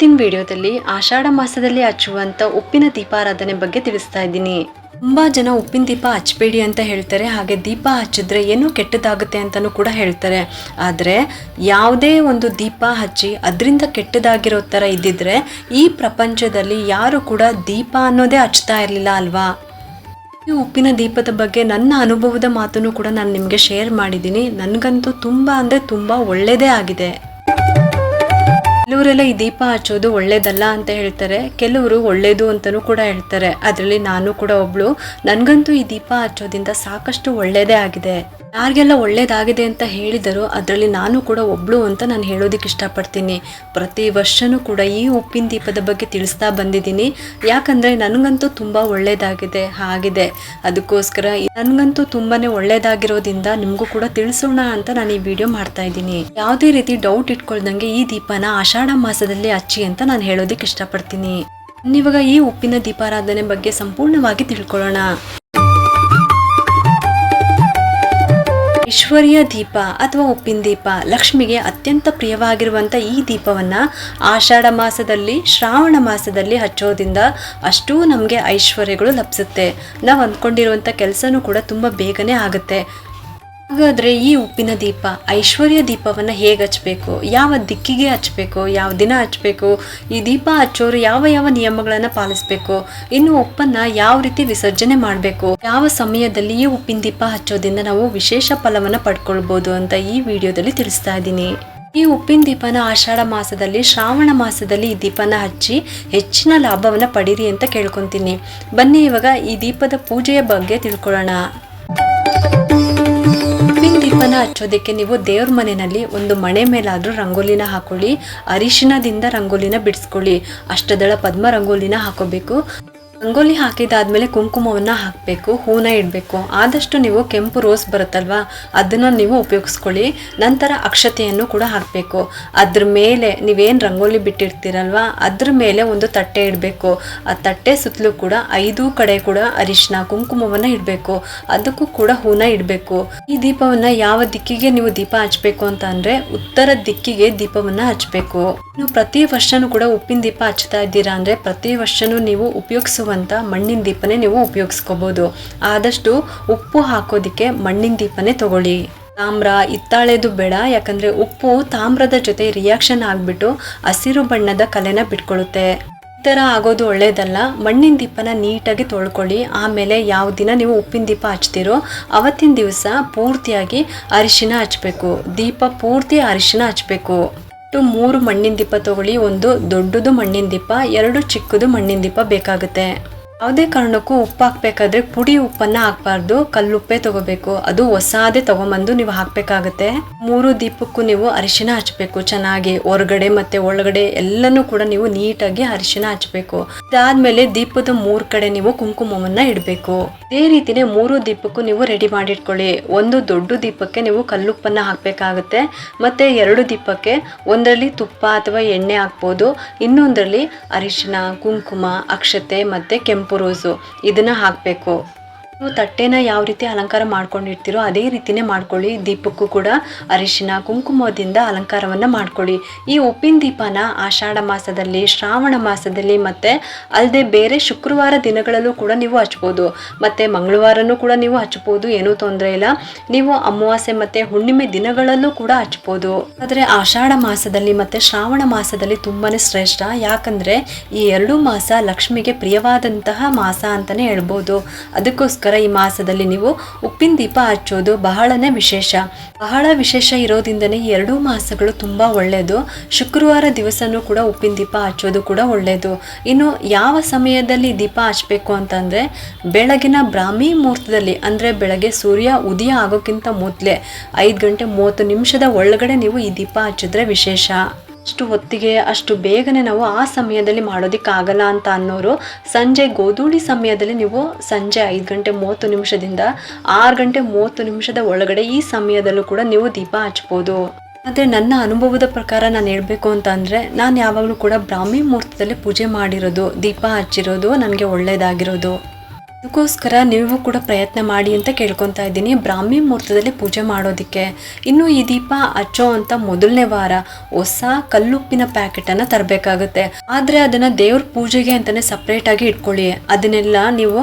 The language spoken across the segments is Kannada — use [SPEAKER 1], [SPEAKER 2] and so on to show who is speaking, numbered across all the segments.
[SPEAKER 1] ಇವತ್ತಿನ ವಿಡಿಯೋದಲ್ಲಿ ಆಷಾಢ ಮಾಸದಲ್ಲಿ ಹಚ್ಚುವಂತ ಉಪ್ಪಿನ ದೀಪಾರಾಧನೆ ಬಗ್ಗೆ ತಿಳಿಸ್ತಾ ಇದ್ದೀನಿ. ತುಂಬಾ ಜನ ಉಪ್ಪಿನ ದೀಪ ಹಚ್ಚಬೇಡಿ ಅಂತ ಹೇಳ್ತಾರೆ, ಹಾಗೆ ದೀಪ ಹಚ್ಚಿದ್ರೆ ಏನೋ ಕೆಟ್ಟದಾಗುತ್ತೆ ಅಂತಾನೂ ಕೂಡ ಹೇಳ್ತಾರೆ. ಆದರೆ ಯಾವುದೇ ಒಂದು ದೀಪ ಹಚ್ಚಿ ಅದರಿಂದ ಕೆಟ್ಟದಾಗಿರೋ ಥರ ಇದ್ದಿದ್ರೆ ಈ ಪ್ರಪಂಚದಲ್ಲಿ ಯಾರು ಕೂಡ ದೀಪ ಅನ್ನೋದೇ ಹಚ್ತಾ ಇರಲಿಲ್ಲ ಅಲ್ವಾ. ಈ ಉಪ್ಪಿನ ದೀಪದ ಬಗ್ಗೆ ನನ್ನ ಅನುಭವದ ಮಾತನ್ನು ಕೂಡ ನಾನು ನಿಮಗೆ ಶೇರ್ ಮಾಡಿದ್ದೀನಿ. ನನಗಂತೂ ತುಂಬ ಅಂದರೆ ತುಂಬ ಒಳ್ಳೆಯದೇ ಆಗಿದೆ. ಕೆಲವರೆಲ್ಲ ಈ ದೀಪ ಹಚ್ಚೋದು ಒಳ್ಳೇದಲ್ಲ ಅಂತ ಹೇಳ್ತಾರೆ, ಕೆಲವರು ಒಳ್ಳೇದು ಅಂತಲೂ ಕೂಡ ಹೇಳ್ತಾರೆ. ಅದರಲ್ಲಿ ನಾನು ಕೂಡ ಒಬ್ಳು. ನನಗಂತೂ ಈ ದೀಪ ಹಚ್ಚೋದ್ರಿಂದ ಸಾಕಷ್ಟು ಒಳ್ಳೇದೇ ಆಗಿದೆ. ಯಾರಿಗೆಲ್ಲ ಒಳ್ಳೇದಾಗಿದೆ ಅಂತ ಹೇಳಿದರು ಅದರಲ್ಲಿ ನಾನು ಕೂಡ ಒಬ್ಳು ಅಂತ ನಾನು ಹೇಳೋದಕ್ಕೆ ಇಷ್ಟಪಡ್ತೀನಿ. ಪ್ರತಿ ವರ್ಷನೂ ಕೂಡ ಈ ಉಪ್ಪಿನ ದೀಪದ ಬಗ್ಗೆ ತಿಳಿಸ್ತಾ ಬಂದಿದ್ದೀನಿ, ಯಾಕಂದರೆ ನನಗಂತೂ ತುಂಬ ಒಳ್ಳೇದಾಗಿದೆ ಆಗಿದೆ. ಅದಕ್ಕೋಸ್ಕರ ನನಗಂತೂ ತುಂಬಾ ಒಳ್ಳೇದಾಗಿರೋದ್ರಿಂದ ನಿಮಗೂ ಕೂಡ ತಿಳಿಸೋಣ ಅಂತ ನಾನು ಈ ವಿಡಿಯೋ ಮಾಡ್ತಾ ಇದ್ದೀನಿ. ಯಾವುದೇ ರೀತಿ ಡೌಟ್ ಇಟ್ಕೊಳ್ದಂಗೆ ಈ ದೀಪನ ಆಷಾಢ ಮಾಸದಲ್ಲಿ ಹಚ್ಚಿ ಅಂತ ನಾನು ಹೇಳೋದಕ್ಕೆ ಇಷ್ಟಪಡ್ತೀನಿ. ಇವಾಗ ಈ ಉಪ್ಪಿನ ದೀಪಾರಾಧನೆ ಬಗ್ಗೆ ಸಂಪೂರ್ಣವಾಗಿ ತಿಳ್ಕೊಳ್ಳೋಣ. ಐಶ್ವರ್ಯ ದೀಪ ಅಥವಾ ಉಪ್ಪಿನ ದೀಪ ಲಕ್ಷ್ಮಿಗೆ ಅತ್ಯಂತ ಪ್ರಿಯವಾಗಿರುವಂಥ ಈ ದೀಪವನ್ನು ಆಷಾಢ ಮಾಸದಲ್ಲಿ ಶ್ರಾವಣ ಮಾಸದಲ್ಲಿ ಹಚ್ಚೋದ್ರಿಂದ ಅಷ್ಟೂ ನಮಗೆ ಐಶ್ವರ್ಯಗಳು ಲಭಿಸುತ್ತೆ. ನಾವು ಅಂದ್ಕೊಂಡಿರುವಂಥ ಕೆಲಸನೂ ಕೂಡ ತುಂಬ ಬೇಗನೆ ಆಗುತ್ತೆ. ಹಾಗಾದರೆ ಈ ಉಪ್ಪಿನ ದೀಪ ಐಶ್ವರ್ಯ ದೀಪವನ್ನು ಹೇಗೆ ಹಚ್ಚಬೇಕು, ಯಾವ ದಿಕ್ಕಿಗೆ ಹಚ್ಚಬೇಕು, ಯಾವ ದಿನ ಹಚ್ಚಬೇಕು, ಈ ದೀಪ ಹಚ್ಚೋರು ಯಾವ ಯಾವ ನಿಯಮಗಳನ್ನು ಪಾಲಿಸಬೇಕು, ಇನ್ನು ಉಪ್ಪನ್ನು ಯಾವ ರೀತಿ ವಿಸರ್ಜನೆ ಮಾಡಬೇಕು, ಯಾವ ಸಮಯದಲ್ಲಿ ಈ ಉಪ್ಪಿನ ದೀಪ ಹಚ್ಚೋದ್ರಿಂದ ನಾವು ವಿಶೇಷ ಫಲವನ್ನು ಪಡ್ಕೊಳ್ಬೋದು ಅಂತ ಈ ವಿಡಿಯೋದಲ್ಲಿ ತಿಳಿಸ್ತಾ ಇದ್ದೀನಿ. ಈ ಉಪ್ಪಿನ ದೀಪನ ಆಷಾಢ ಮಾಸದಲ್ಲಿ ಶ್ರಾವಣ ಮಾಸದಲ್ಲಿ ಈ ದೀಪನ ಹಚ್ಚಿ ಹೆಚ್ಚಿನ ಲಾಭವನ್ನು ಪಡೀರಿ ಅಂತ ಕೇಳ್ಕೊತೀನಿ. ಬನ್ನಿ ಇವಾಗ ಈ ದೀಪದ ಪೂಜೆಯ ಬಗ್ಗೆ ತಿಳ್ಕೊಳ್ಳೋಣ. ದೀಪನ ಹಚ್ಚೋದಕ್ಕೆ ನೀವು ದೇವ್ರ ಮನೆಯಲ್ಲಿ ಒಂದು ಮಣೆ ಮೇಲಾದ್ರೂ ರಂಗೋಲಿನ ಹಾಕೊಳ್ಳಿ, ಅರಿಶಿಣದಿಂದ ರಂಗೋಲಿನ ಬಿಡಿಸ್ಕೊಳ್ಳಿ, ಅಷ್ಟದಳ ಪದ್ಮ ರಂಗೋಲಿನ ಹಾಕೋಬೇಕು. ರಂಗೋಲಿ ಹಾಕಿದಾದ್ಮೇಲೆ ಕುಂಕುಮವನ್ನು ಹಾಕಬೇಕು, ಹೂನ ಇಡಬೇಕು. ಆದಷ್ಟು ನೀವು ಕೆಂಪು ರೋಸ್ ಬರುತ್ತಲ್ವಾ ಅದನ್ನು ನೀವು ಉಪಯೋಗಿಸ್ಕೊಳ್ಳಿ. ನಂತರ ಅಕ್ಷತೆಯನ್ನು ಕೂಡ ಹಾಕಬೇಕು. ಅದ್ರ ಮೇಲೆ ನೀವೇನು ರಂಗೋಲಿ ಬಿಟ್ಟಿರ್ತೀರಲ್ವಾ ಅದ್ರ ಮೇಲೆ ಒಂದು ತಟ್ಟೆ ಇಡಬೇಕು. ಆ ತಟ್ಟೆ ಸುತ್ತಲೂ ಕೂಡ 5 ಕಡೆ ಕೂಡ ಅರಿಶಿನ ಕುಂಕುಮವನ್ನು ಇಡಬೇಕು, ಅದಕ್ಕೂ ಕೂಡ ಹೂನ ಇಡಬೇಕು. ಈ ದೀಪವನ್ನು ಯಾವ ದಿಕ್ಕಿಗೆ ನೀವು ದೀಪ ಹಚ್ಚಬೇಕು ಅಂತ ಅಂದರೆ ಉತ್ತರ ದಿಕ್ಕಿಗೆ ದೀಪವನ್ನು ಹಚ್ಚಬೇಕು. ನೀವು ಪ್ರತಿ ವರ್ಷನೂ ಕೂಡ ಉಪ್ಪಿನ ದೀಪ ಹಚ್ತಾ ಇದ್ದೀರಾ ಅಂದರೆ ಪ್ರತಿ ವರ್ಷನೂ ನೀವು ಉಪಯೋಗಿಸುವಂಥ ಮಣ್ಣಿನ ದೀಪನೇ ನೀವು ಉಪಯೋಗಿಸ್ಕೋಬಹುದು. ಆದಷ್ಟು ಉಪ್ಪು ಹಾಕೋದಿಕ್ಕೆ ಮಣ್ಣಿನ ದೀಪನೇ ತಗೊಳ್ಳಿ. ತಾಮ್ರ ಹಿತ್ತಾಳೆದು ಬೇಡ, ಯಾಕಂದರೆ ಉಪ್ಪು ತಾಮ್ರದ ಜೊತೆ ರಿಯಾಕ್ಷನ್ ಆಗಿಬಿಟ್ಟು ಹಸಿರು ಬಣ್ಣದ ಕಲೆನ ಬಿಟ್ಕೊಳ್ಳುತ್ತೆ. ಈ ಥರ ಆಗೋದು ಒಳ್ಳೆಯದಲ್ಲ. ಮಣ್ಣಿನ ದೀಪನ ನೀಟಾಗಿ ತೊಳ್ಕೊಳ್ಳಿ. ಆಮೇಲೆ ಯಾವ ದಿನ ನೀವು ಉಪ್ಪಿನ ದೀಪ ಹಚ್ತೀರೋ ಅವತ್ತಿನ ದಿವಸ ಪೂರ್ತಿಯಾಗಿ ಅರಿಶಿನ ಹಚ್ಚಬೇಕು. ದೀಪ ಪೂರ್ತಿ ಅರಿಶಿನ ಹಚ್ಚಬೇಕು. 3 ಮಣ್ಣಿನ ದೀಪ ತಗೊಳ್ಳಿ. ಒಂದು ದೊಡ್ಡದು ಮಣ್ಣಿನ ದೀಪ, 2 ಚಿಕ್ಕದು ಮಣ್ಣಿನ ದೀಪ ಬೇಕಾಗುತ್ತೆ. ಯಾವುದೇ ಕಾರಣಕ್ಕೂ ಉಪ್ಪು ಹಾಕಬೇಕಾದ್ರೆ ಪುಡಿ ಉಪ್ಪನ್ನು ಹಾಕಬಾರ್ದು, ಕಲ್ಲುಪ್ಪೇ ತಗೋಬೇಕು. ಅದು ಹೊಸಾದೇ ತಗೊಂಬಂದು ನೀವು ಹಾಕಬೇಕಾಗತ್ತೆ. 3 ದೀಪಕ್ಕೂ ನೀವು ಅರಿಶಿನ ಹಚ್ಚಬೇಕು ಚೆನ್ನಾಗಿ. ಹೊರಗಡೆ ಮತ್ತು ಒಳಗಡೆ ಎಲ್ಲನೂ ಕೂಡ ನೀವು ನೀಟಾಗಿ ಅರಿಶಿನ ಹಚ್ಚಬೇಕು. ಅದಾದ್ಮೇಲೆ ದೀಪದ 3 ಕಡೆ ನೀವು ಕುಂಕುಮವನ್ನು ಇಡಬೇಕು. ಇದೇ ರೀತಿನೇ 3 ದೀಪಕ್ಕೂ ನೀವು ರೆಡಿ ಮಾಡಿಟ್ಕೊಳ್ಳಿ. ಒಂದು ದೊಡ್ಡ ದೀಪಕ್ಕೆ ನೀವು ಕಲ್ಲುಪ್ಪನ್ನು ಹಾಕಬೇಕಾಗುತ್ತೆ, ಮತ್ತು 2 ದೀಪಕ್ಕೆ ಒಂದರಲ್ಲಿ ತುಪ್ಪ ಅಥವಾ ಎಣ್ಣೆ ಹಾಕ್ಬೋದು, ಇನ್ನೊಂದರಲ್ಲಿ ಅರಿಶಿನ ಕುಂಕುಮ ಅಕ್ಷತೆ ಮತ್ತು ಕೆಂಪು ರೋಸು ಇದನ್ನ ಹಾಕಬೇಕು. ನೀವು ತಟ್ಟೆನ ಯಾವ ರೀತಿ ಅಲಂಕಾರ ಮಾಡ್ಕೊಂಡಿರ್ತೀರೋ ಅದೇ ರೀತಿನೇ ಮಾಡ್ಕೊಳ್ಳಿ. ದೀಪಕ್ಕೂ ಕೂಡ ಅರಿಶಿನ ಕುಂಕುಮದಿಂದ ಅಲಂಕಾರವನ್ನು ಮಾಡ್ಕೊಳ್ಳಿ. ಈ ಉಪ್ಪಿನ ದೀಪನ ಆಷಾಢ ಮಾಸದಲ್ಲಿ ಶ್ರಾವಣ ಮಾಸದಲ್ಲಿ ಮತ್ತು ಅಲ್ಲದೆ ಬೇರೆ ಶುಕ್ರವಾರ ದಿನಗಳಲ್ಲೂ ಕೂಡ ನೀವು ಹಚ್ಬೋದು, ಮತ್ತು ಮಂಗಳವಾರನೂ ಕೂಡ ನೀವು ಹಚ್ಬೋದು, ಏನೂ ತೊಂದರೆ ಇಲ್ಲ. ನೀವು ಅಮಾವಾಸ್ಯೆ ಮತ್ತು ಹುಣ್ಣಿಮೆ ದಿನಗಳಲ್ಲೂ ಕೂಡ ಹಚ್ಬೋದು. ಆದರೆ ಆಷಾಢ ಮಾಸದಲ್ಲಿ ಮತ್ತು ಶ್ರಾವಣ ಮಾಸದಲ್ಲಿ ತುಂಬಾ ಶ್ರೇಷ್ಠ, ಯಾಕಂದರೆ ಈ 2 ಮಾಸ ಲಕ್ಷ್ಮಿಗೆ ಪ್ರಿಯವಾದಂತಹ ಮಾಸ ಅಂತಲೇ ಹೇಳ್ಬೋದು. ಅದಕ್ಕೋಸ್ಕರ ಈ ಮಾಸದಲ್ಲಿ ನೀವು ಉಪ್ಪಿನ ದೀಪ ಹಚ್ಚೋದು ಬಹಳನೇ ವಿಶೇಷ. ಬಹಳ ವಿಶೇಷ ಇರೋದ್ರಿಂದನೇ ಈ 2 ಮಾಸಗಳು ತುಂಬ ಒಳ್ಳೆಯದು. ಶುಕ್ರವಾರ ದಿವಸನೂ ಕೂಡ ಉಪ್ಪಿನ ದೀಪ ಹಚ್ಚೋದು ಕೂಡ ಒಳ್ಳೆಯದು. ಇನ್ನು ಯಾವ ಸಮಯದಲ್ಲಿ ದೀಪ ಹಚ್ಚಬೇಕು ಅಂತಂದರೆ ಬೆಳಗಿನ ಬ್ರಾಹ್ಮಿ ಮುಹೂರ್ತದಲ್ಲಿ, ಅಂದರೆ ಬೆಳಗ್ಗೆ ಸೂರ್ಯ ಉದಯ ಆಗೋಕ್ಕಿಂತ ಮೊದಲೇ 5 ಗಂಟೆ 30 ನಿಮಿಷದ ಒಳಗಡೆ ನೀವು ಈ ದೀಪ ಹಚ್ಚಿದ್ರೆ ವಿಶೇಷ. ಅಷ್ಟು ಹೊತ್ತಿಗೆ ಅಷ್ಟು ಬೇಗನೆ ನಾವು ಆ ಸಮಯದಲ್ಲಿ ಮಾಡೋದಕ್ಕಾಗಲ್ಲ ಅಂತ ಅನ್ನೋರು ಸಂಜೆ ಗೋಧೂಳಿ ಸಮಯದಲ್ಲಿ ನೀವು ಸಂಜೆ 5 ಗಂಟೆ 30 ನಿಮಿಷದಿಂದ 6 ಗಂಟೆ 30 ನಿಮಿಷದ ಒಳಗಡೆ ಈ ಸಮಯದಲ್ಲೂ ಕೂಡ ನೀವು ದೀಪ ಹಚ್ಬೋದು. ಆದರೆ ನನ್ನ ಅನುಭವದ ಪ್ರಕಾರ ನಾನು ಹೇಳಬೇಕು ಅಂತ ಅಂದರೆ ನಾನು ಯಾವಾಗಲೂ ಕೂಡ ಬ್ರಾಹ್ಮಿ ಮುಹೂರ್ತದಲ್ಲಿ ಪೂಜೆ ಮಾಡಿರೋದು, ದೀಪ ಹಚ್ಚಿರೋದು ನನಗೆ ಒಳ್ಳೆಯದಾಗಿರೋದು. ಅದಕ್ಕೋಸ್ಕರ ನೀವು ಕೂಡ ಪ್ರಯತ್ನ ಮಾಡಿ ಅಂತ ಕೇಳ್ಕೊತಾ ಇದ್ದೀನಿ ಬ್ರಾಹ್ಮಿ ಮುಹೂರ್ತದಲ್ಲಿ ಪೂಜೆ ಮಾಡೋದಕ್ಕೆ. ಇನ್ನು ಈ ದೀಪ ಹಚ್ಚೋ ಅಂತ ಮೊದಲನೇ ವಾರ ಹೊಸ ಕಲ್ಲುಪ್ಪಿನ ಪ್ಯಾಕೆಟನ್ನು ತರಬೇಕಾಗುತ್ತೆ. ಆದರೆ ಅದನ್ನು ದೇವ್ರ ಪೂಜೆಗೆ ಅಂತಲೇ ಸಪ್ರೇಟಾಗಿ ಇಟ್ಕೊಳ್ಳಿ. ಅದನ್ನೆಲ್ಲ ನೀವು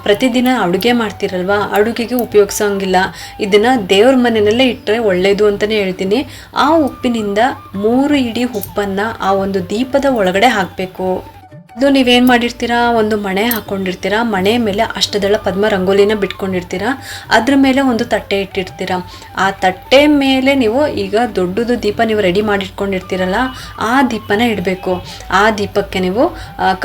[SPEAKER 1] ಪ್ರತಿದಿನ ಅಡುಗೆ ಮಾಡ್ತೀರಲ್ವ, ಅಡುಗೆಗೆ ಉಪಯೋಗಿಸೋಂಗಿಲ್ಲ. ಇದನ್ನು ದೇವ್ರ ಮನೆಯಲ್ಲೇ ಇಟ್ಟರೆ ಒಳ್ಳೆಯದು ಅಂತಲೇ ಹೇಳ್ತೀನಿ. ಆ ಉಪ್ಪಿನಿಂದ 3 ಇಡೀ ಉಪ್ಪನ್ನು ಆ ಒಂದು ದೀಪದ ಒಳಗಡೆ ಹಾಕಬೇಕು. ಇದು ನೀವೇನು ಮಾಡಿರ್ತೀರಾ, ಒಂದು ಮಣೆ ಹಾಕ್ಕೊಂಡಿರ್ತೀರಾ, ಮಣೆ ಮೇಲೆ ಅಷ್ಟದಳ ಪದ್ಮ ರಂಗೋಲಿನ ಬಿಟ್ಕೊಂಡಿರ್ತೀರಾ, ಅದ್ರ ಮೇಲೆ ಒಂದು ತಟ್ಟೆ ಇಟ್ಟಿರ್ತೀರ. ಆ ತಟ್ಟೆ ಮೇಲೆ ನೀವು ಈಗ ದೊಡ್ಡದು ದೀಪ ನೀವು ರೆಡಿ ಮಾಡಿಟ್ಕೊಂಡಿರ್ತೀರಲ್ಲ, ಆ ದೀಪನ ಇಡಬೇಕು. ಆ ದೀಪಕ್ಕೆ ನೀವು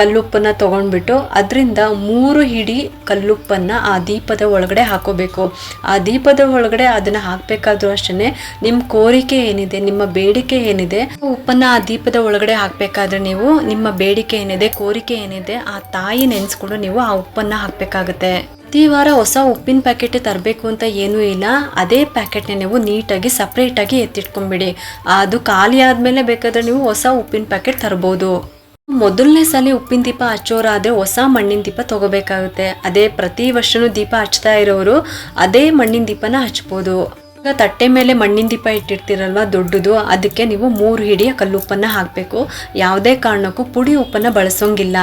[SPEAKER 1] ಕಲ್ಲುಪ್ಪನ್ನು ತೊಗೊಂಡ್ಬಿಟ್ಟು ಅದರಿಂದ 3 ಹಿಡಿ ಕಲ್ಲುಪ್ಪನ್ನು ಆ ದೀಪದ ಒಳಗಡೆ ಹಾಕೋಬೇಕು. ಆ ದೀಪದ ಒಳಗಡೆ ಅದನ್ನು ಹಾಕಬೇಕಾದ್ರೂ ಅಷ್ಟೇ ನಿಮ್ಮ ಕೋರಿಕೆ ಏನಿದೆ, ನಿಮ್ಮ ಬೇಡಿಕೆ ಏನಿದೆ, ಉಪ್ಪನ್ನು ಆ ದೀಪದ ಒಳಗಡೆ ಹಾಕಬೇಕಾದ್ರೆ ನೀವು ನಿಮ್ಮ ಬೇಡಿಕೆ ಏನಿದೆ, ಕೋರಿಕೆ ಏನಿದೆ, ಆ ತಾಯಿ ನೆನೆಸ್ಕೊಂಡು ನೀವು ಆ ಉಪ್ಪನ್ನು ಹಾಕಬೇಕಾಗುತ್ತೆ. ಪ್ರತಿ ವಾರ ಹೊಸ ಉಪ್ಪಿನ ಪ್ಯಾಕೆಟ್ ತರಬೇಕು ಅಂತ ಏನೂ ಇಲ್ಲ. ಅದೇ ಪ್ಯಾಕೆಟ್ನ ನೀವು ನೀಟಾಗಿ ಸಪ್ರೇಟಾಗಿ ಎತ್ತಿಟ್ಕೊಂಡ್ಬಿಡಿ. ಅದು ಖಾಲಿ ಆದಮೇಲೆ ಬೇಕಾದರೆ ನೀವು ಹೊಸ ಉಪ್ಪಿನ ಪ್ಯಾಕೆಟ್ ತರ್ಬೋದು. ಮೊದಲನೇ ಸಲ ಉಪ್ಪಿನ ದೀಪ ಹಚ್ಚೋರಾದರೆ ಹೊಸ ಮಣ್ಣಿನ ದೀಪ ತಗೋಬೇಕಾಗುತ್ತೆ. ಅದೇ ಪ್ರತಿ ವರ್ಷವೂ ದೀಪ ಹಚ್ತಾ ಇರೋರು ಅದೇ ಮಣ್ಣಿನ ದೀಪನ ಹಚ್ಬೋದು. ಈಗ ತಟ್ಟೆ ಮೇಲೆ ಮಣ್ಣಿನ ದೀಪ ಇಟ್ಟಿರ್ತೀರಲ್ವ ದೊಡ್ಡದು, ಅದಕ್ಕೆ ನೀವು 3 ಹಿಡಿಯ ಕಲ್ಲುಪ್ಪನ್ನು ಹಾಕಬೇಕು. ಯಾವುದೇ ಕಾರಣಕ್ಕೂ ಪುಡಿ ಉಪ್ಪನ್ನು ಬಳಸೋಂಗಿಲ್ಲ.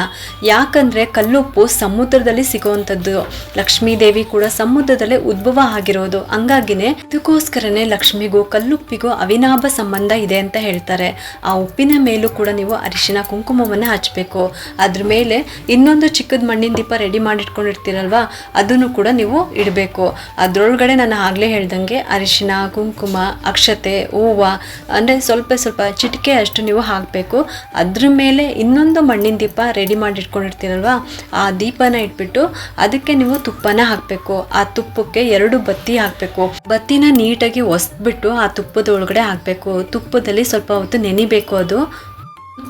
[SPEAKER 1] ಯಾಕಂದರೆ ಕಲ್ಲುಪ್ಪು ಸಮುದ್ರದಲ್ಲಿ ಸಿಗೋವಂಥದ್ದು. ಲಕ್ಷ್ಮೀ ದೇವಿ ಕೂಡ ಸಮುದ್ರದಲ್ಲೇ ಉದ್ಭವ ಆಗಿರೋದು. ಹಂಗಾಗಿನೇ ಇದಕ್ಕೋಸ್ಕರನೇ ಲಕ್ಷ್ಮಿಗೂ ಕಲ್ಲುಪ್ಪಿಗೂ ಅವಿನಾಭ ಸಂಬಂಧ ಇದೆ ಅಂತ ಹೇಳ್ತಾರೆ. ಆ ಉಪ್ಪಿನ ಮೇಲೂ ಕೂಡ ನೀವು ಅರಿಶಿನ ಕುಂಕುಮವನ್ನು ಹಚ್ಚಬೇಕು. ಅದ್ರ ಮೇಲೆ ಇನ್ನೊಂದು ಚಿಕ್ಕದ ಮಣ್ಣಿನ ದೀಪ ರೆಡಿ ಮಾಡಿಟ್ಕೊಂಡಿರ್ತೀರಲ್ವ, ಅದನ್ನು ಕೂಡ ನೀವು ಇಡಬೇಕು. ಅದರೊಳಗಡೆ ನಾನು ಆಗಲೇ ಹೇಳ್ದಂಗೆ ಅರಿಶಿನ, ಕುಂಕುಮ, ಅಕ್ಷತೆ, ಹೂವು ಅಂದರೆ ಸ್ವಲ್ಪ ಸ್ವಲ್ಪ ಚಿಟಿಕೆ ಅಷ್ಟು ನೀವು ಹಾಕಬೇಕು. ಅದ್ರ ಮೇಲೆ ಇನ್ನೊಂದು ಮಣ್ಣಿನ ದೀಪ ರೆಡಿ ಮಾಡಿಟ್ಕೊಂಡಿರ್ತೀರಲ್ವ, ಆ ದೀಪನ ಇಟ್ಬಿಟ್ಟು ಅದಕ್ಕೆ ನೀವು ತುಪ್ಪನ ಹಾಕಬೇಕು. ಆ ತುಪ್ಪಕ್ಕೆ 2 ಬತ್ತಿ ಹಾಕಬೇಕು. ಬತ್ತಿನ ನೀಟಾಗಿ ಒಸ್ಬಿಟ್ಟು ಆ ತುಪ್ಪದ ಒಳಗಡೆ ಹಾಕಬೇಕು. ತುಪ್ಪದಲ್ಲಿ ಸ್ವಲ್ಪ ಹೊತ್ತು ನೆನಿಬೇಕು. ಅದು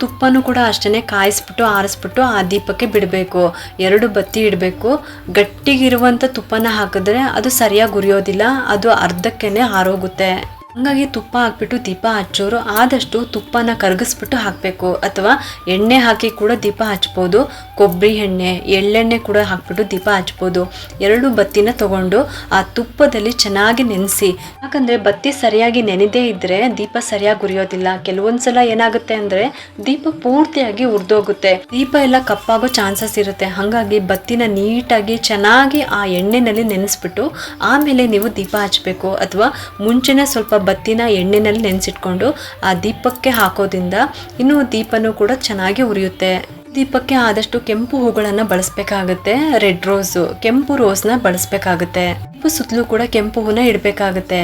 [SPEAKER 1] ತುಪ್ಪನೂ ಕೂಡ ಅಷ್ಟೇ ಕಾಯಿಸ್ಬಿಟ್ಟು ಆರಿಸ್ಬಿಟ್ಟು ಆ ದೀಪಕ್ಕೆ ಬಿಡಬೇಕು. 2 ಬತ್ತಿ ಇಡಬೇಕು. ಗಟ್ಟಿಗಿರುವಂಥ ತುಪ್ಪನ ಹಾಕಿದ್ರೆ ಅದು ಸರಿಯಾಗಿ ಉರಿಯೋದಿಲ್ಲ, ಅದು ಅರ್ಧಕ್ಕೇ ಆರೋಗುತ್ತೆ. ಹಂಗಾಗಿ ತುಪ್ಪ ಹಾಕ್ಬಿಟ್ಟು ದೀಪ ಹಚ್ಚೋರು ಆದಷ್ಟು ತುಪ್ಪನ ಕರಗಿಸ್ಬಿಟ್ಟು ಹಾಕಬೇಕು. ಅಥವಾ ಎಣ್ಣೆ ಹಾಕಿ ಕೂಡ ದೀಪ ಹಚ್ಬೋದು. ಕೊಬ್ಬರಿ ಎಣ್ಣೆ, ಎಳ್ಳೆಣ್ಣೆ ಕೂಡ ಹಾಕ್ಬಿಟ್ಟು ದೀಪ ಹಚ್ಬೋದು. 2 ಬತ್ತಿನ ತಗೊಂಡು ಆ ತುಪ್ಪದಲ್ಲಿ ಚೆನ್ನಾಗಿ ನೆನೆಸಿ. ಯಾಕಂದರೆ ಬತ್ತಿ ಸರಿಯಾಗಿ ನೆನೆದೇ ಇದ್ದರೆ ದೀಪ ಸರಿಯಾಗಿ ಉರಿಯೋದಿಲ್ಲ. ಕೆಲವೊಂದ್ಸಲ ಏನಾಗುತ್ತೆ ಅಂದರೆ ದೀಪ ಪೂರ್ತಿಯಾಗಿ ಉರಿದೋಗುತ್ತೆ, ದೀಪ ಎಲ್ಲ ಕಪ್ಪಾಗೋ ಚಾನ್ಸಸ್ ಇರುತ್ತೆ. ಹಾಗಾಗಿ ಬತ್ತಿನ ನೀಟಾಗಿ ಚೆನ್ನಾಗಿ ಆ ಎಣ್ಣೆನಲ್ಲಿ ನೆನೆಸ್ಬಿಟ್ಟು ಆಮೇಲೆ ನೀವು ದೀಪ ಹಚ್ಚಬೇಕು. ಅಥವಾ ಮುಂಚೆನೇ ಸ್ವಲ್ಪ ಬತ್ತಿನ ಎಣ್ಣೆನಲ್ಲಿ ನೆನೆಸಿಟ್ಕೊಂಡು ಆ ದೀಪಕ್ಕೆ ಹಾಕೋದ್ರಿಂದ ಇನ್ನೂ ದೀಪನೂ ಕೂಡ ಚೆನ್ನಾಗಿ ಉರಿಯುತ್ತೆ. ದೀಪಕ್ಕೆ ಆದಷ್ಟು ಕೆಂಪು ಹೂಗಳನ್ನು ಬಳಸಬೇಕಾಗುತ್ತೆ. ರೆಡ್ ರೋಸು, ಕೆಂಪು ರೋಸ್ನ ಬಳಸಬೇಕಾಗುತ್ತೆ. ದೀಪ ಸುತ್ತಲೂ ಕೂಡ ಕೆಂಪು ಹೂನ ಇಡಬೇಕಾಗುತ್ತೆ.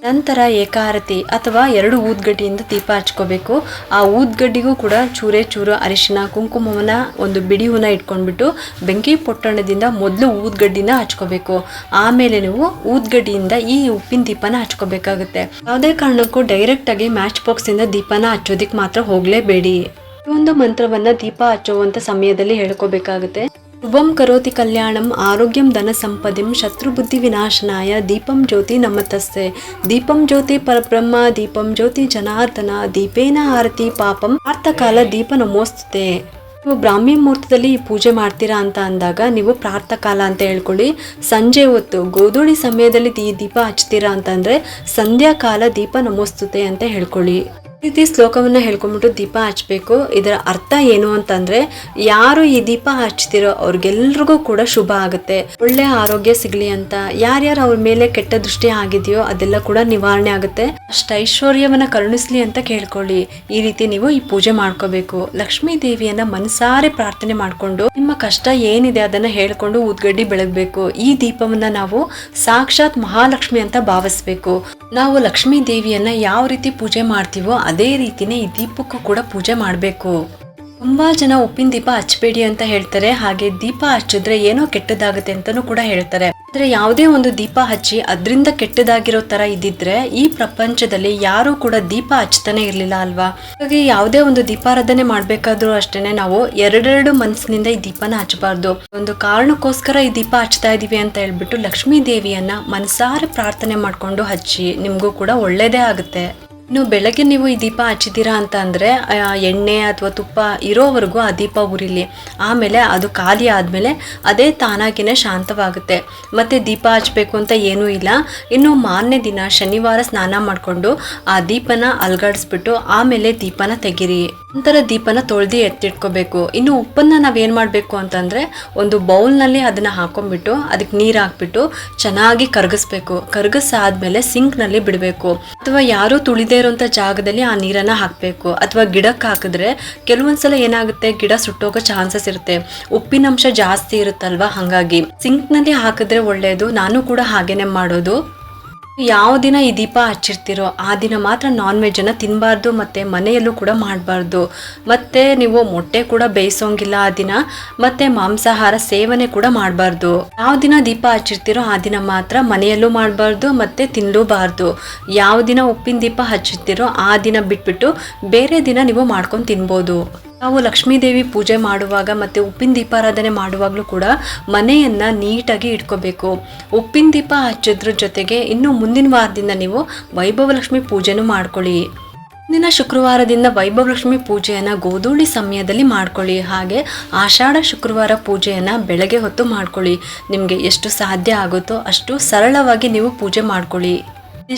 [SPEAKER 1] ನಂತರ ಏಕಾರತಿ ಅಥವಾ 2 ಊದ್ಗಡ್ಡಿಯಿಂದ ದೀಪ ಹಚ್ಕೋಬೇಕು. ಆ ಊದ್ಗಡ್ಡಿಗೂ ಕೂಡ ಚೂರೇ ಚೂರು ಅರಿಶಿನ ಕುಂಕುಮವನ್ನು ಒಂದು ಬಿಡಿ ಹೂನ ಇಟ್ಕೊಂಡ್ಬಿಟ್ಟು ಬೆಂಕಿ ಪೊಟ್ಟಣದಿಂದ ಮೊದಲು ಊದ್ಗಡ್ಡಿನ ಹಚ್ಕೋಬೇಕು. ಆಮೇಲೆ ನೀವು ಊದ್ಗಡ್ಡಿಯಿಂದ ಈ ಉಪ್ಪಿನ ದೀಪನ ಹಚ್ಕೋಬೇಕಾಗುತ್ತೆ. ಯಾವುದೇ ಕಾರಣಕ್ಕೂ ಡೈರೆಕ್ಟಾಗಿ ಮ್ಯಾಚ್ ಬಾಕ್ಸಿಂದ ದೀಪನ ಹಚ್ಚೋದಿಕ್ಕೆ ಮಾತ್ರ ಹೋಗಲೇಬೇಡಿ. ಈ ಒಂದು ಮಂತ್ರವನ್ನು ದೀಪ ಹಚ್ಚುವಂಥ ಸಮಯದಲ್ಲಿ ಹೇಳ್ಕೋಬೇಕಾಗುತ್ತೆ. ಶುಭಂ ಕರೋತಿ ಕಲ್ಯಾಣಂ ಆರೋಗ್ಯಂ ಧನ ಸಂಪದಿಂ ಶತ್ರುಬುದ್ಧಿ ವಿನಾಶನಾಯ ದೀಪಂ ಜ್ಯೋತಿ ನಮತಸ್ತೆ. ದೀಪಂ ಜ್ಯೋತಿ ಪರಬ್ರಹ್ಮ ದೀಪಂ ಜ್ಯೋತಿ ಜನಾರ್ದನ ದೀಪೇನ ಆರತಿ ಪಾಪಂ ಪ್ರಾರ್ಥಕಾಲ ದೀಪ ನಮೋಸ್ತುತೆ. ನೀವು ಬ್ರಾಹ್ಮಿ ಮುಹೂರ್ತದಲ್ಲಿ ಈ ಪೂಜೆ ಮಾಡ್ತೀರಾ ಅಂತ ಅಂದಾಗ ನೀವು ಪ್ರಾರ್ಥಕಾಲ ಅಂತ ಹೇಳ್ಕೊಳ್ಳಿ. ಸಂಜೆ ಹೊತ್ತು ಗೋಧೂಳಿ ಸಮಯದಲ್ಲಿ ಈ ದೀಪ ಹಚ್ತೀರಾ ಅಂತಂದರೆ ಸಂಧ್ಯಾಕಾಲ ದೀಪ ನಮೋಸ್ತುತೆ ಅಂತ ಹೇಳ್ಕೊಳ್ಳಿ. ಈ ರೀತಿ ಶ್ಲೋಕವನ್ನು ಹೇಳ್ಕೊಂಡ್ಬಿಟ್ಟು ದೀಪ ಹಚ್ಚಬೇಕು. ಇದರ ಅರ್ಥ ಏನು ಅಂತಂದರೆ ಯಾರು ಈ ದೀಪ ಹಚ್ತಿರೋ ಅವ್ರಿಗೆಲ್ರಿಗೂ ಕೂಡ ಶುಭ ಆಗುತ್ತೆ, ಒಳ್ಳೆ ಆರೋಗ್ಯ ಸಿಗಲಿ ಅಂತ. ಯಾರ್ಯಾರು ಅವ್ರ ಮೇಲೆ ಕೆಟ್ಟ ದೃಷ್ಟಿ ಆಗಿದೆಯೋ ಅದೆಲ್ಲ ಕೂಡ ನಿವಾರಣೆ ಆಗುತ್ತೆ. ಅಷ್ಟು ಐಶ್ವರ್ಯವನ್ನು ಕರುಣಿಸ್ಲಿ ಅಂತ ಕೇಳ್ಕೊಳ್ಳಿ. ಈ ರೀತಿ ನೀವು ಈ ಪೂಜೆ ಮಾಡ್ಕೋಬೇಕು. ಲಕ್ಷ್ಮೀ ದೇವಿಯನ್ನ ಮನಸಾರೆ ಪ್ರಾರ್ಥನೆ ಮಾಡಿಕೊಂಡು ನಿಮ್ಮ ಕಷ್ಟ ಏನಿದೆ ಅದನ್ನು ಹೇಳ್ಕೊಂಡು ಊದ್ಗಡ್ಡಿ ಬೆಳಗಬೇಕು. ಈ ದೀಪವನ್ನು ನಾವು ಸಾಕ್ಷಾತ್ ಮಹಾಲಕ್ಷ್ಮಿ ಅಂತ ಭಾವಿಸ್ಬೇಕು. ನಾವು ಲಕ್ಷ್ಮೀ ದೇವಿಯನ್ನ ಯಾವ ರೀತಿ ಪೂಜೆ ಮಾಡ್ತೀವೋ ಅದೇ ರೀತಿನೇ ಈ ದೀಪಕ್ಕೂ ಕೂಡ ಪೂಜೆ ಮಾಡಬೇಕು. ತುಂಬಾ ಜನ ಉಪ್ಪಿನ ದೀಪ ಹಚ್ಚಬೇಡಿ ಅಂತ ಹೇಳ್ತಾರೆ. ಹಾಗೆ ದೀಪ ಹಚ್ಚಿದ್ರೆ ಏನೋ ಕೆಟ್ಟದಾಗುತ್ತೆ ಅಂತಲೂ ಕೂಡ ಹೇಳ್ತಾರೆ. ಆದರೆ ಯಾವುದೇ ಒಂದು ದೀಪ ಹಚ್ಚಿ ಅದರಿಂದ ಕೆಟ್ಟದಾಗಿರೋ ಥರ ಇದ್ದಿದ್ರೆ ಈ ಪ್ರಪಂಚದಲ್ಲಿ ಯಾರೂ ಕೂಡ ದೀಪ ಹಚ್ತಾನೆ ಇರಲಿಲ್ಲ ಅಲ್ವಾ. ಹಾಗಾಗಿ ಯಾವುದೇ ಒಂದು ದೀಪಾರಾಧನೆ ಮಾಡಬೇಕಾದ್ರೂ ಅಷ್ಟೇ ನಾವು ಎರಡೆರಡು ಮನಸ್ಸಿನಿಂದ ಈ ದೀಪನ ಹಚ್ಚಬಾರ್ದು. ಒಂದು ಕಾರಣಕ್ಕೋಸ್ಕರ ಈ ದೀಪ ಹಚ್ತಾ ಇದೀವಿ ಅಂತ ಹೇಳ್ಬಿಟ್ಟು ಲಕ್ಷ್ಮೀ ದೇವಿಯನ್ನ ಮನಸಾರೆ ಪ್ರಾರ್ಥನೆ ಮಾಡಿಕೊಂಡು ಹಚ್ಚಿ, ನಿಮಗೂ ಕೂಡ ಒಳ್ಳೇದೇ ಆಗುತ್ತೆ. ಇನ್ನು ಬೆಳಗ್ಗೆ ನೀವು ಈ ದೀಪ ಹಚ್ಚಿದ್ದೀರಾ ಅಂತ ಅಂದರೆ ಎಣ್ಣೆ ಅಥವಾ ತುಪ್ಪ ಇರೋವರೆಗೂ ಆ ದೀಪ ಉರಿಲಿ. ಆಮೇಲೆ ಅದು ಖಾಲಿ ಆದಮೇಲೆ ಅದೇ ತಾನಾಗಿನೇ ಶಾಂತವಾಗುತ್ತೆ. ಮತ್ತು ದೀಪ ಹಚ್ಚಬೇಕು ಅಂತ ಏನೂ ಇಲ್ಲ. ಇನ್ನು ಮಾರನೇ ದಿನ ಶನಿವಾರ ಸ್ನಾನ ಮಾಡಿಕೊಂಡು ಆ ದೀಪನ ಅಲ್ಗಾಡಿಸ್ಬಿಟ್ಟು ಆಮೇಲೆ ದೀಪನ ತೆಗೀರಿ. ನಂತರ ದೀಪನ ತೊಳೆದು ಎತ್ತಿಟ್ಕೋಬೇಕು. ಇನ್ನು ಉಪ್ಪನ್ನು ನಾವೇನು ಮಾಡಬೇಕು ಅಂತಂದರೆ ಒಂದು ಬೌಲ್ನಲ್ಲಿ ಅದನ್ನು ಹಾಕೊಂಡ್ಬಿಟ್ಟು ಅದಕ್ಕೆ ನೀರು ಹಾಕ್ಬಿಟ್ಟು ಚೆನ್ನಾಗಿ ಕರಗಿಸ್ಬೇಕು. ಕರಗಿಸಾದ್ಮೇಲೆ ಸಿಂಕ್ನಲ್ಲಿ ಬಿಡಬೇಕು. ಅಥವಾ ಯಾರೂ ತುಳಿದೇ ಇರೋಂಥ ಜಾಗದಲ್ಲಿ ಆ ನೀರನ್ನು ಹಾಕಬೇಕು. ಅಥವಾ ಗಿಡಕ್ಕೆ ಹಾಕಿದ್ರೆ ಕೆಲವೊಂದ್ಸಲ ಏನಾಗುತ್ತೆ, ಗಿಡ ಸುಟ್ಟೋಗೋ ಚಾನ್ಸಸ್ ಇರುತ್ತೆ. ಉಪ್ಪಿನಂಶ ಜಾಸ್ತಿ ಇರುತ್ತಲ್ವಾ, ಹಾಗಾಗಿ ಸಿಂಕ್ನಲ್ಲಿ ಹಾಕಿದ್ರೆ ಒಳ್ಳೆಯದು. ನಾನು ಕೂಡ ಹಾಗೇನೆ ಮಾಡೋದು. ಯಾವ ದಿನ ಈ ದೀಪ ಹಚ್ಚಿರ್ತೀರೋ ಆ ದಿನ ಮಾತ್ರ ನಾನ್ ವೆಜ್ಜನ್ನು ತಿನ್ನಬಾರ್ದು, ಮತ್ತು ಮನೆಯಲ್ಲೂ ಕೂಡ ಮಾಡಬಾರ್ದು. ಮತ್ತು ನೀವು ಮೊಟ್ಟೆ ಕೂಡ ಬೇಯಿಸೋಂಗಿಲ್ಲ ಆ ದಿನ, ಮತ್ತು ಮಾಂಸಾಹಾರ ಸೇವನೆ ಕೂಡ ಮಾಡಬಾರ್ದು. ಯಾವ ದಿನ ದೀಪ ಹಚ್ಚಿರ್ತೀರೋ ಆ ದಿನ ಮಾತ್ರ ಮನೆಯಲ್ಲೂ ಮಾಡಬಾರ್ದು ಮತ್ತು ತಿನ್ನಲೂಬಾರ್ದು. ಯಾವ ದಿನ ಉಪ್ಪಿನ ದೀಪ ಹಚ್ಚಿರ್ತೀರೋ ಆ ದಿನ ಬಿಟ್ಬಿಟ್ಟು ಬೇರೆ ದಿನ ನೀವು ಮಾಡ್ಕೊಂಡು ತಿನ್ಬೋದು. ನಾವು ಲಕ್ಷ್ಮೀ ದೇವಿ ಪೂಜೆ ಮಾಡುವಾಗ ಮತ್ತು ಉಪ್ಪಿನ ದೀಪಾರಾಧನೆ ಮಾಡುವಾಗಲೂ ಕೂಡ ಮನೆಯನ್ನು ನೀಟಾಗಿ ಇಟ್ಕೋಬೇಕು. ಉಪ್ಪಿನ ದೀಪ ಹಚ್ಚೋದ್ರ ಜೊತೆಗೆ ಇನ್ನು ಮುಂದಿನ ವಾರದಿಂದ ನೀವು ವೈಭವಲಕ್ಷ್ಮಿ ಪೂಜೆನೂ ಮಾಡ್ಕೊಳ್ಳಿ. ಮುಂದಿನ ಶುಕ್ರವಾರದಿಂದ ವೈಭವಲಕ್ಷ್ಮಿ ಪೂಜೆಯನ್ನು ಗೋಧೂಳಿ ಸಮಯದಲ್ಲಿ ಮಾಡ್ಕೊಳ್ಳಿ. ಹಾಗೆ ಆಷಾಢ ಶುಕ್ರವಾರ ಪೂಜೆಯನ್ನು ಬೆಳಗ್ಗೆ ಹೊತ್ತು ಮಾಡ್ಕೊಳ್ಳಿ. ನಿಮಗೆ ಎಷ್ಟು ಸಾಧ್ಯ ಆಗುತ್ತೋ ಅಷ್ಟು ಸರಳವಾಗಿ ನೀವು ಪೂಜೆ ಮಾಡ್ಕೊಳ್ಳಿ.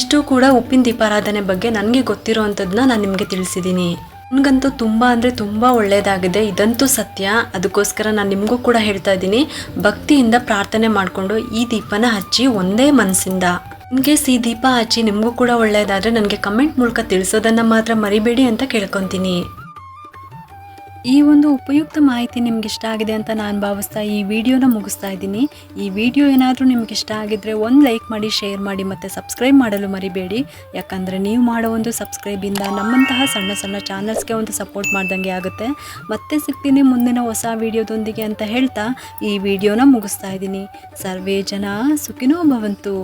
[SPEAKER 1] ಇಷ್ಟು ಕೂಡ ಉಪ್ಪಿನ ದೀಪಾರಾಧನೆ ಬಗ್ಗೆ ನನಗೆ ಗೊತ್ತಿರೋವಂಥದ್ದನ್ನ ನಾನು ನಿಮಗೆ ತಿಳಿಸಿದ್ದೀನಿ. ನನಗಂತೂ ತುಂಬ ಅಂದರೆ ತುಂಬ ಒಳ್ಳೆಯದಾಗಿದೆ, ಇದಂತೂ ಸತ್ಯ. ಅದಕ್ಕೋಸ್ಕರ ನಾನು ನಿಮಗೂ ಕೂಡ ಹೇಳ್ತಾ ಇದ್ದೀನಿ, ಭಕ್ತಿಯಿಂದ ಪ್ರಾರ್ಥನೆ ಮಾಡಿಕೊಂಡು ಈ ದೀಪನ ಹಚ್ಚಿ ಒಂದೇ ಮನಸ್ಸಿಂದ. ಇನ್ಕೇಸ್ ಈ ದೀಪ ಹಚ್ಚಿ ನಿಮಗೂ ಕೂಡ ಒಳ್ಳೆಯದಾದರೆ ನನಗೆ ಕಮೆಂಟ್ ಮೂಲಕ ತಿಳಿಸೋದನ್ನು ಮಾತ್ರ ಮರಿಬೇಡಿ ಅಂತ ಕೇಳ್ಕೊತೀನಿ. ಈ ಒಂದು ಉಪಯುಕ್ತ ಮಾಹಿತಿ ನಿಮ್ಗೆ ಇಷ್ಟ ಆಗಿದೆ ಅಂತ ನಾನು ಭಾವಿಸ್ತಾ ಈ ವಿಡಿಯೋನ ಮುಗಿಸ್ತಾ ಇದ್ದೀನಿ. ಈ ವಿಡಿಯೋ ಏನಾದರೂ ನಿಮ್ಗೆ ಇಷ್ಟ ಆಗಿದ್ರೆ ಒಂದು ಲೈಕ್ ಮಾಡಿ, ಶೇರ್ ಮಾಡಿ ಮತ್ತು ಸಬ್ಸ್ಕ್ರೈಬ್ ಮಾಡಲು ಮರಿಬೇಡಿ. ಯಾಕಂದರೆ ನೀವು ಮಾಡೋ ಒಂದು ಸಬ್ಸ್ಕ್ರೈಬಿಂದ ನಮ್ಮಂತಹ ಸಣ್ಣ ಸಣ್ಣ ಚಾನಲ್ಸ್ಗೆ ಒಂದು ಸಪೋರ್ಟ್ ಮಾಡ್ದಂಗೆ ಆಗುತ್ತೆ. ಮತ್ತೆ ಸಿಗ್ತೀನಿ ಮುಂದಿನ ಹೊಸ ವಿಡಿಯೋದೊಂದಿಗೆ ಅಂತ ಹೇಳ್ತಾ ಈ ವಿಡಿಯೋನ ಮುಗಿಸ್ತಾ ಇದ್ದೀನಿ. ಸರ್ವೇ ಜನ ಸುಖಿನೋ ಭವಂತು.